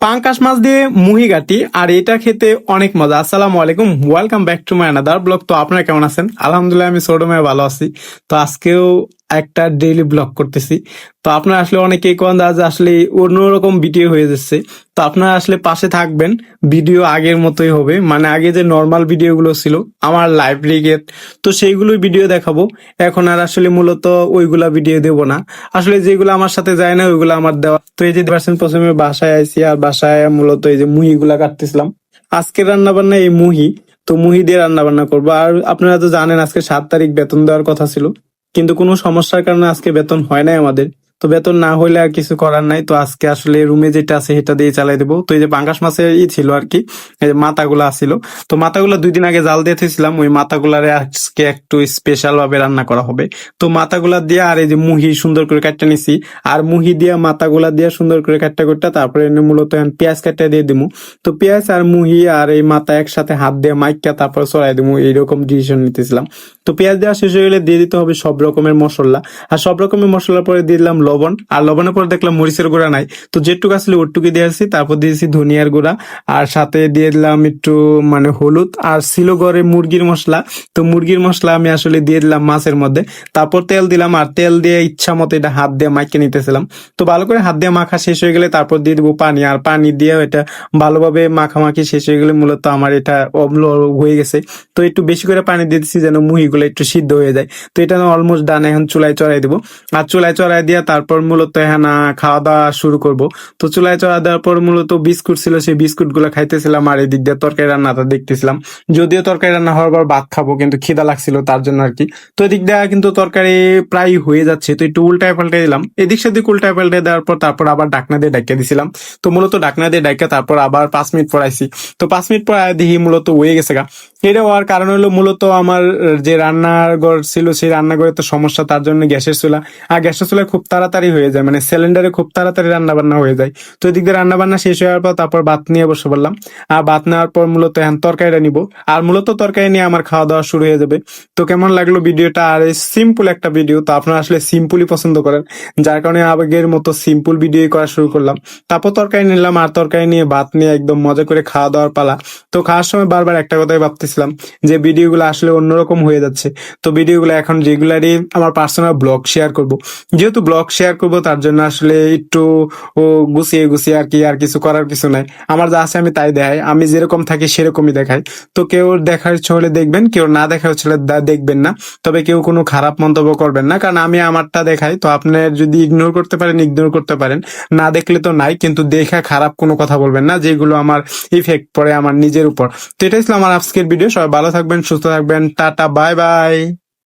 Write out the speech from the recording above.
পাঙ্কাশ মাছ দিয়ে মুহি কাটি আর এটা খেতে অনেক মজা। আসসালামু আলাইকুম, welcome back to my another blog. তো আপনারা কেমন আছেন? আলহামদুলিল্লাহ আমি ছোট মেয়ে ভালো আছি। তো আজকেও একটা ডেইলি ব্লগ করতেছি। তো আপনারা আসলে অনেকেই কোন যে আসলে অন্যরকম ভিডিও হয়ে যাচ্ছে। তো আপনারা আসলে পাশে থাকবেন, ভিডিও আগের মতোই হবে, মানে আগে যে নর্মাল ভিডিও গুলো ছিল আমার লাইভ রিগেট, তো সেইগুলোই ভিডিও দেখাবো। এখন আর আসলে মূলত ওইগুলা ভিডিও দেবো না। আসলে যেগুলো আমার সাথে যায় না ওইগুলো আমার দেওয়া। তো এই যে পার্সেন্ট প্রথমে বাসায় আইছি, আর বাসায় মূলত এই যে মুহি গুলা কাটতেছিলাম। আজকে রান্না বান্না এই মুহি। তো মুহি দিয়ে রান্না বান্না করবো। আর আপনারা তো জানেন আজকে 7 তারিখ বেতন দেওয়ার কথা ছিল, কিন্তু কোনো সমস্যার কারণে আজকে বেতন হয় নাই আমাদের। তো বেতন না হইলে আর কিছু করার নাই। তো আজকে আসলে রুমে যেটা আছে সেটা দিয়ে চালাই দেবো। তো এই যে পাঙ্গাস মাছের ছিল আর কি, এই যে মাথাগুলা ছিল। তো মাথাগুলা 2 দিন আগে জাল দিয়ে থুইছিলাম, ওই মাথাগুলারে আজকে একটু স্পেশাল ভাবে রান্না করা হবে। তো মাথাগুলা দিয়ে আর এই যে মুহি সুন্দর করে কাটতে নিছি। আর মুহি দিয়া মাথাগুলা দিয়ে সুন্দর করে কাটতে করতে তারপরে এনে মূলত এখন পেঁয়াজ কাটতে দিয়ে দিমু। তো পেঁয়াজ আর মুহি আর এই মাথা একসাথে হাত দিয়ে মাইকা তারপর চড়াই দিমু, এইরকম ডিসিশন নিতেছিলাম। তো পেঁয়াজ দেওয়া শেষ হয়ে গেলে দিয়ে দিতে হবে সব রকমের মশলা। আর সব রকমের মশলার পরে দিয়ে দিলাম লবণ। আর লবণের পরে দেখলাম মরিচের গুঁড়া নাই, তো যেটুকু আসলে ওটুকু দিয়েছি। তারপর দিয়েছি ধনিয়ার গুঁড়া, আর সাথে দিয়ে দিলাম একটু মানে হলুদ। আর ছিল ঘরে মুরগির মশলা, তো মুরগির মশলা আমি আসলে দিয়ে দিলাম মাছের মধ্যে। তারপর তেল দিলাম, আর তেল দিয়ে ইচ্ছা মতো এটা হাত দিয়ে মাখিয়ে নিতেছিলাম। তো ভালো করে হাত দিয়ে মাখা শেষ হয়ে গেলে তারপর দিয়ে দিব পানি। আর পানি দিয়ে এটা ভালোভাবে মাখামাখি শেষ হয়ে গেলে মূলত আমার এটা অম্ল হয়ে গেছে। তো একটু বেশি করে পানি দিয়ে দিচ্ছি যেন মুহিগুলো একটু সিদ্ধ হয়ে যায়। তো এটা অলমোস্ট ডান। এখন চুলায় চড়াই দিব। আর চুলায় চড়াই দিয়ে তারপর মূলত এখন খাওয়া দাওয়া শুরু করব। তো চুলায় চড়াই দেওয়ার পর মূলত বিস্কুট ছিল, সেই বিস্কুট গুলো খাইতেছিলাম। আর এদিক দিয়ে তরকারি রান্নাটা দেখতেছিলাম। যদিও তরকারি রান্না হওয়ার পর ভাত খাবো, কিন্তু খিদা লাগছিল তার জন্য আর কি। তো এদিক দিয়ে কিন্তু তরকারি প্রায় হয়ে যাচ্ছে। তো একটু উল্টায় পাল্টে দিলাম, এদিক সেদিক উল্টায় পাল্টে দেওয়ার পর তারপর আবার ঢাকনা দিয়ে ডাকিয়ে দিছিলাম। তো মূলত ঢাকনা দিয়ে ডাকিয়ে তারপর আবার 5 মিনিট পর আইছি। তো 5 মিনিট পর দেখি মূলত হয়ে গেছে গা। এটা হওয়ার কারণ হলো মূলত আমার যে রান্নাঘর ছিল সেই রান্নাঘরে তো সমস্যা, তার জন্য গ্যাসের চুলা। আর গ্যাসের চুলায় খুব তাড়াতাড়ি হয়ে যায়, মানে সিলিন্ডারে খুব তাড়াতাড়ি রান্না বান্না হয়ে যায়। তো এদিক দিয়ে রান্না বান্না শেষ হওয়ার পর তারপর ভাত নিয়ে বসে পড়লাম। আর ভাত নেওয়ার পর মূলত এখন তরকারিটা নিব। আর মূলত তরকারি নিয়ে আমার খাওয়া দাওয়া শুরু হয়ে যাবে। তো কেমন লাগলো ভিডিওটা? আর সিম্পল একটা ভিডিও, তো আপনারা আসলে সিম্পলই পছন্দ করেন, যার কারণে আগের মতো সিম্পল ভিডিও করা শুরু করলাম। তারপর তরকারি নিলাম, আর তরকারি নিয়ে ভাত নিয়ে একদম মজা করে খাওয়া দাওয়ার পালা। তো খাওয়ার সময় বারবার একটা কথাই ভাবতেছিলাম যে ভিডিওগুলো আসলে অন্যরকম হয়ে যাচ্ছে। তো ভিডিওগুলো এখন রেগুলারই আমার পার্সোনাল ব্লগ শেয়ার করব। যেহেতু ব্লগ শেয়ার করব তার জন্য আসলে একটু ও গুছিয়ে গুছিয়ে আর কি, আর কিছু করার কিছু নাই। আমার যা আছে আমি তাই দেখাই, আমি যেরকম থাকি সেরকমই দেখাই। তো কেউ দেখার ইচ্ছে হলে দেখবেন, কেউ না দেখার ইচ্ছে হলে দেখবেন না। তবে কেউ কোনো খারাপ মন্তব্য করবেন না, কারণ আমি আমারটা দেখাই। তো আপনি যদি ইগনোর করতে পারেন ইগনোর করতে পারেন, না দেখলে তো নাই, কিন্তু দেখা খারাপ কোনো কথা বলবেন না যেগুলো আমার ইফেক্ট পড়ে আমার নিজের উপর। তো এটাই ছিল আমার আজকের ভিডিও। সবাই ভালো থাকবেন, সুস্থ থাকবেন, টাটা, বাই বাই।